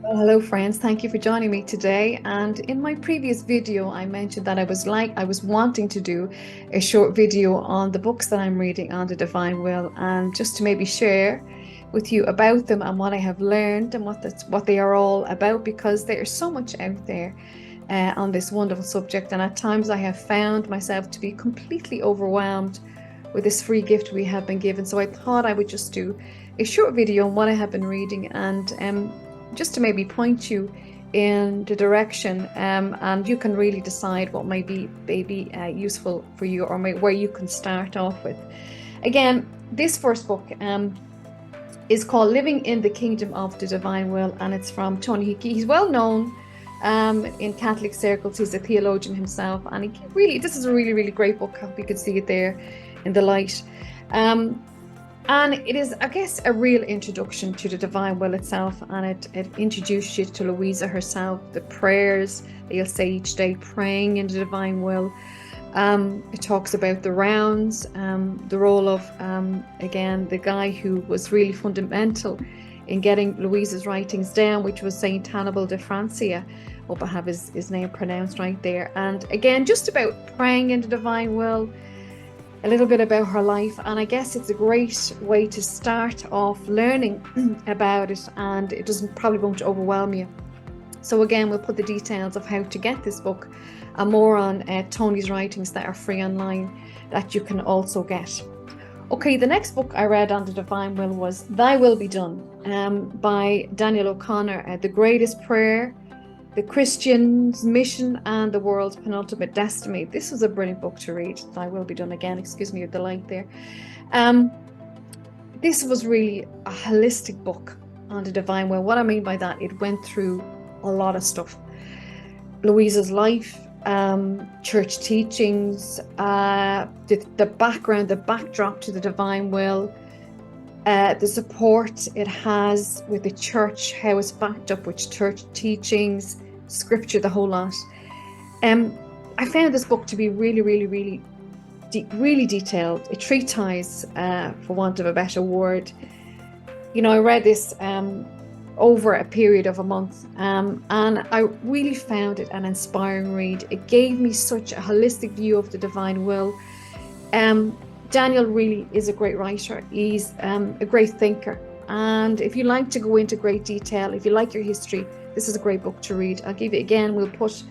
Well, hello friends, thank you for joining me today. And in my previous video, I mentioned that I was wanting to do a short video on the books that I'm reading on the divine will, and just to maybe share with you about them and what I have learned and what they are all about, because there is so much out there on this wonderful subject. And at times I have found myself to be completely overwhelmed with this free gift we have been given. So I thought I would just do a short video on what I have been reading, and just to maybe point you in the direction, and you can really decide what might be maybe useful for you, or where you can start off with. Again, this first book is called Living in the Kingdom of the Divine Will, and it's from Tony Hickey. He's well known in Catholic circles. He's a theologian himself, and this is a really, really great book. I hope you can see it there in the light. And it is, I guess, a real introduction to the divine will itself, and it introduces you to Louisa herself, the prayers that you'll say each day, praying in the divine will. It talks about the rounds, the role of, again, the guy who was really fundamental in getting Louisa's writings down, which was Saint Hannibal de Francia. Hope I have his name pronounced right there. And again, just about praying in the divine will, a little bit about her life, and I guess it's a great way to start off learning about it, and it probably won't overwhelm you. So again, we'll put the details of how to get this book and more on Tony's writings that are free online that you can also get. Okay, the next book I read on the divine will was Thy Will Be Done by Daniel O'Connor, The Greatest Prayer, The Christian's Mission, and the World's Penultimate Destiny. This was a brilliant book to read. Thy Will Be Done, again, excuse me with the light there. This was really a holistic book on the divine will. What I mean by that, it went through a lot of stuff. Louisa's life, church teachings, the background, the backdrop to the divine will, the support it has with the church, how it's backed up with church teachings, scripture, the whole lot. I found this book to be really, really, really detailed, a treatise, for want of a better word. I read this over a period of a month, and I really found it an inspiring read. It gave me such a holistic view of the divine will. Daniel really is a great writer. He's a great thinker. And if you like to go into great detail, if you like your history, this is a great book to read. I'll give you, again, we'll put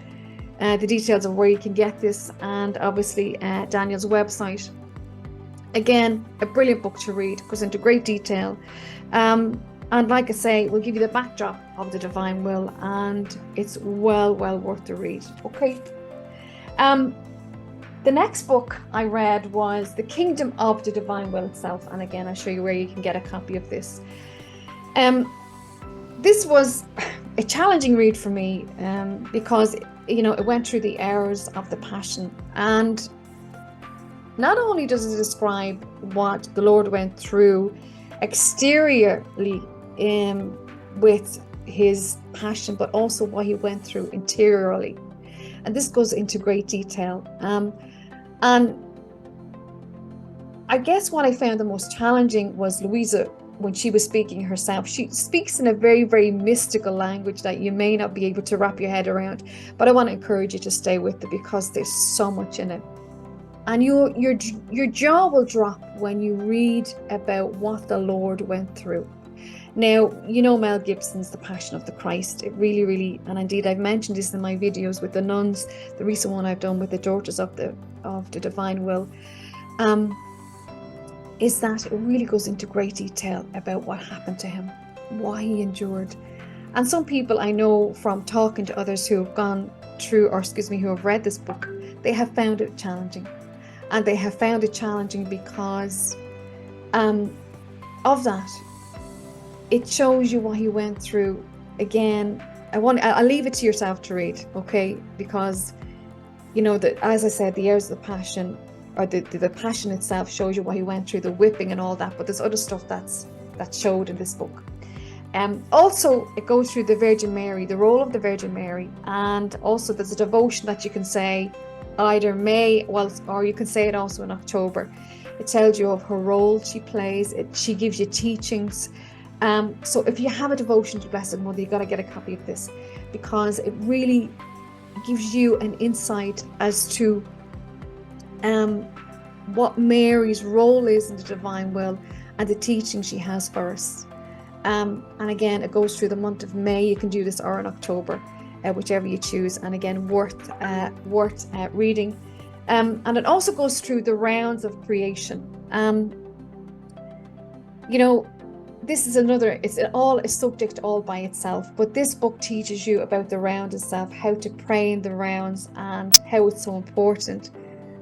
the details of where you can get this, and obviously Daniel's website. Again, a brilliant book to read, goes into great detail. And like I say, we'll give you the backdrop of the divine will, and it's well worth the read. Okay. The next book I read was The Kingdom of the Divine Will itself. And again, I'll show you where you can get a copy of this. This was a challenging read for me because, it went through the hours of the Passion. And not only does it describe what the Lord went through exteriorly with his passion, but also what he went through interiorly. And this goes into great detail. And I guess what I found the most challenging was Louisa, when she was speaking herself. She speaks in a very, very mystical language that you may not be able to wrap your head around. But I want to encourage you to stay with it, because there's so much in it. And your jaw will drop when you read about what the Lord went through. Now, Mel Gibson's The Passion of the Christ. It really, really, and indeed I've mentioned this in my videos with the nuns, the recent one I've done with the Daughters of the Divine Will, is that it really goes into great detail about what happened to him, why he endured. And some people I know from talking to others who have gone through, who have read this book, they have found it challenging. And they have found it challenging because of that. It shows you what he went through. Again, I'll leave it to yourself to read, okay? Because, as I said, the hours of the Passion, or the Passion itself, shows you what he went through, the whipping and all that. But there's other stuff that's showed in this book. Also, it goes through the Virgin Mary, the role of the Virgin Mary, and also there's a devotion that you can say either May, or you can say it also in October. It tells you of her role she plays. She gives you teachings. So if you have a devotion to Blessed Mother, you got to get a copy of this, because it really gives you an insight as to what Mary's role is in the divine will and the teaching she has for us. And again, it goes through the month of May. You can do this, or in October, whichever you choose. And again, worth reading. And it also goes through the rounds of creation. This is it's all a subject all by itself, but this book teaches you about the round itself, how to pray in the rounds, and how it's so important.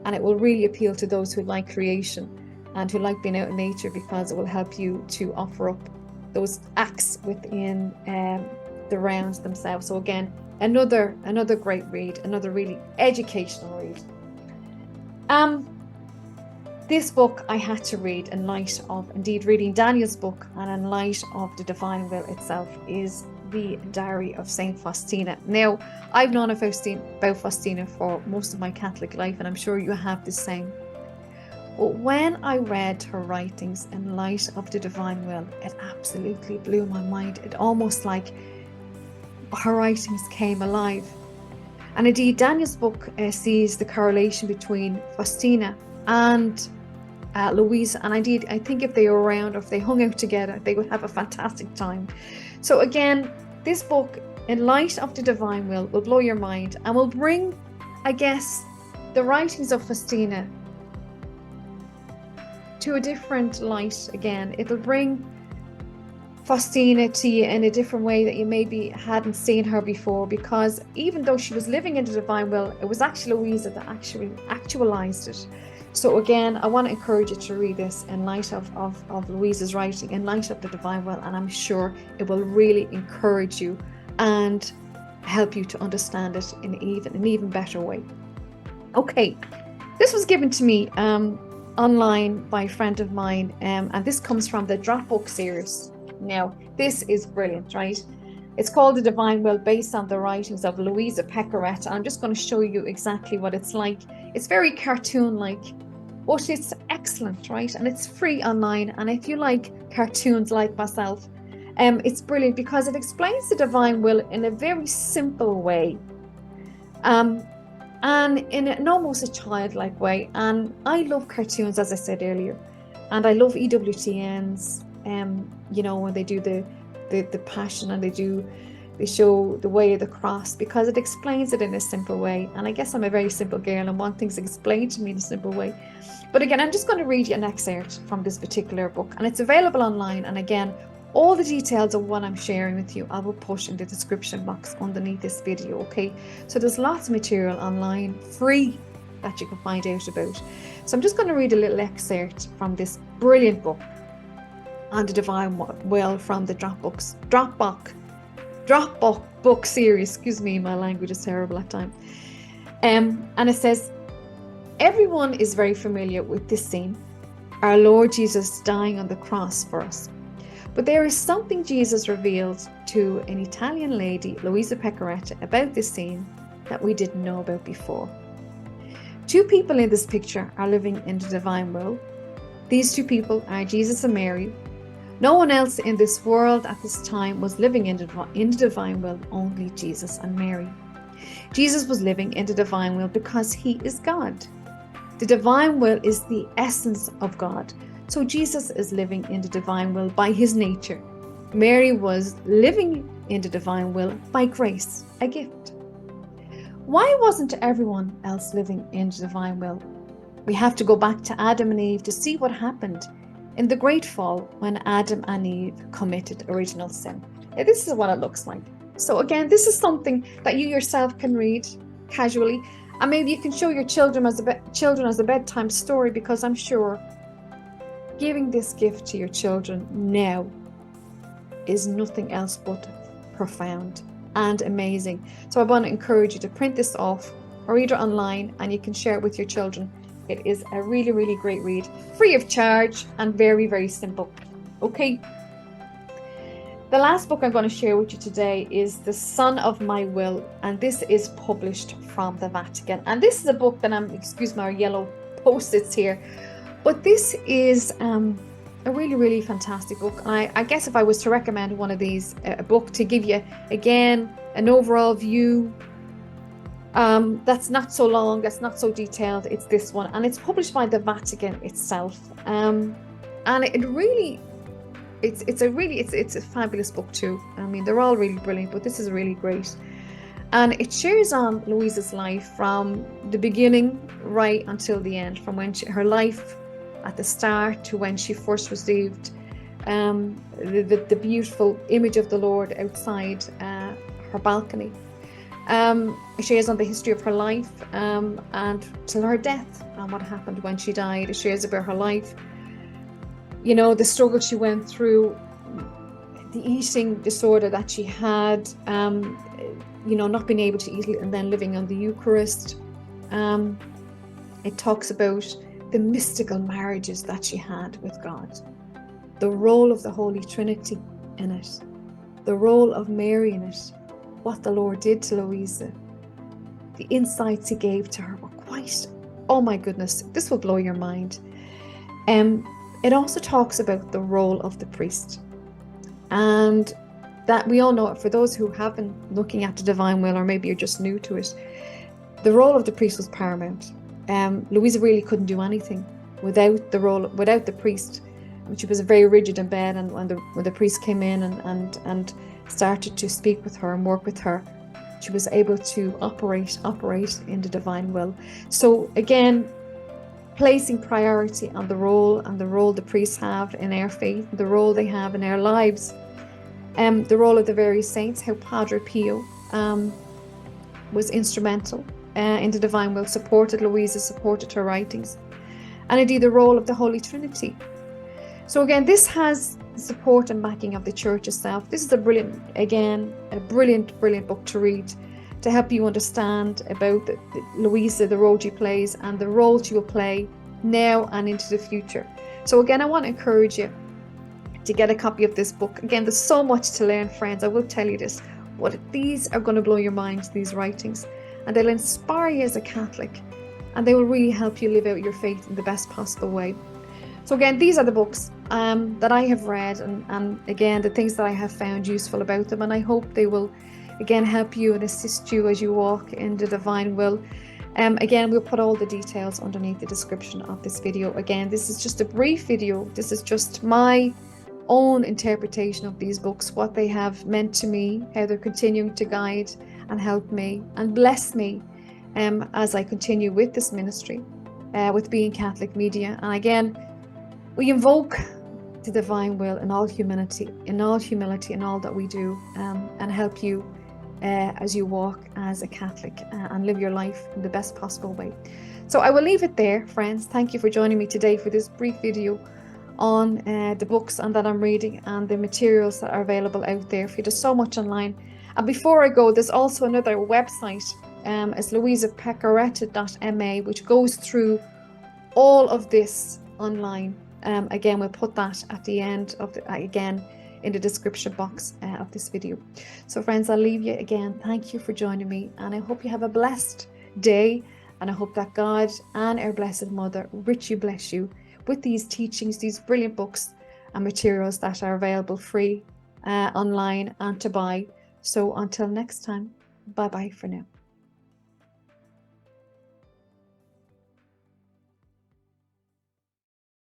And it will really appeal to those who like creation and who like being out in nature, because it will help you to offer up those acts within the rounds themselves. So again, another great read, another really educational read. This book I had to read in light of indeed reading Daniel's book, and in light of the divine will itself, is the Diary of Saint Faustina. Now, I've known about Faustina for most of my Catholic life, and I'm sure you have the same. But when I read her writings in light of the divine will, it absolutely blew my mind. It almost like her writings came alive. And indeed, Daniel's book sees the correlation between Faustina and Louise, and indeed I think if they were around, or if they hung out together, they would have a fantastic time. So again, this book, in light of the divine will blow your mind, and will bring, I guess, the writings of Faustina to a different light. Again, it'll bring Faustina to you in a different way that you maybe hadn't seen her before, because even though she was living in the divine will, it was actually Louisa that actually actualized it. So again, I want to encourage you to read this in light of Louisa's writing, in light of the divine will, and I'm sure it will really encourage you and help you to understand it in an even better way. Okay, this was given to me online by a friend of mine, and this comes from the Drop Book series. Now, this is brilliant, right? It's called The Divine Will, based on the writings of Louisa Pecoretta. I'm just going to show you exactly what it's like. It's very cartoon-like, but it's excellent, right? And it's free online. And if you like cartoons like myself, it's brilliant, because it explains the divine will in a very simple way, and in an almost a childlike way. And I love cartoons, as I said earlier, and I love EWTNs. When they do the Passion, and they show the way of the cross, because it explains it in a simple way. And I guess I'm a very simple girl and want things explained to me in a simple way. But again, I'm just going to read you an excerpt from this particular book, and it's available online. And again, all the details of what I'm sharing with you, I will push in the description box underneath this video. Okay, so there's lots of material online, free, that you can find out about. So I'm just going to read a little excerpt from this brilliant book on the divine will from the Drop Book series. Excuse me, my language is terrible at times. And it says, everyone is very familiar with this scene, our Lord Jesus dying on the cross for us. But there is something Jesus revealed to an Italian lady, Louisa Pecoretta, about this scene that we didn't know about before. Two people in this picture are living in the divine will. These two people are Jesus and Mary. No one else in this world at this time was living in the divine will, only Jesus and Mary. Jesus was living in the divine will because he is God. The divine will is the essence of God. So Jesus is living in the divine will by his nature. Mary was living in the divine will by grace, a gift. Why wasn't everyone else living in the divine will? We have to go back to Adam and Eve to see what happened in the great fall when Adam and Eve committed original sin. Now, this is what it looks like. So again, this is something that you yourself can read casually, and maybe you can show your children as a bedtime story, because I'm sure giving this gift to your children now is nothing else but profound and amazing. So I want to encourage you to print this off or read it online, and you can share it with your children. It is a really, really great read, free of charge and very, very simple. Okay. The last book I'm going to share with you today is The Son of My Will, and this is published from the Vatican. And this is a book that excuse my yellow post-its here, but this is a really, really fantastic book. I guess if I was to recommend one of these, a book to give you, again, an overall view, that's not so long, that's not so detailed, it's this one. And it's published by the Vatican itself. And it really, it's a fabulous book too. I mean, they're all really brilliant, but this is really great. And it shares on Louisa's life from the beginning right until the end, from when her life at the start to when she first received the beautiful image of the Lord outside her balcony. It shares on the history of her life and till her death and what happened when she died. It shares about her life, you know, the struggle she went through, the eating disorder that she had, you know, not being able to eat and then living on the Eucharist. It talks about the mystical marriages that she had with God, the role of the Holy Trinity in it, the role of Mary in it, what the Lord did to Louisa, the insights he gave to her were quite, oh my goodness, this will blow your mind. It also talks about the role of the priest, and that we all know, for those who have been looking at the divine will, or maybe you're just new to it, the role of the priest was paramount. Louisa really couldn't do anything without the priest. She was very rigid in bed, and when the priest came in and started to speak with her and work with her, she was able to operate in the divine will. So again, placing priority on the role the priests have in our faith, the role they have in our lives, the role of the various saints, how Padre Pio was instrumental in the divine will, supported Louisa, supported her writings, and indeed the role of the Holy Trinity. So again, this has the support and backing of the Church itself. This is a brilliant book to read, to help you understand about Louisa, the role she plays, and the role she will play now and into the future. So again, I want to encourage you to get a copy of this book. Again, there's so much to learn, friends. I will tell you this. These are going to blow your mind, these writings, and they'll inspire you as a Catholic, and they will really help you live out your faith in the best possible way. So again, these are the books that I have read, and again, the things that I have found useful about them, and I hope they will again help you and assist you as you walk in the divine will. Again, we'll put all the details underneath the description of this video. Again, this is just a brief video. This is just my own interpretation of these books, what they have meant to me, how they're continuing to guide and help me and bless me as I continue with this ministry, with Being Catholic Media. And again, we invoke the divine will in all humility in all that we do, and help you as you walk as a Catholic and live your life in the best possible way. So I will leave it there, friends. Thank you for joining me today for this brief video on the books and that I'm reading and the materials that are available out there for you. There's so much online. And before I go, there's also another website, it's louisapecoretta.ma, which goes through all of this online. Again, we'll put that at the end of again in the description box of this video. So friends, I'll leave you again. Thank you for joining me, and I hope you have a blessed day, and I hope that God and our Blessed Mother richly bless you with these teachings, these brilliant books and materials that are available free online and to buy. So until next time, bye bye for now.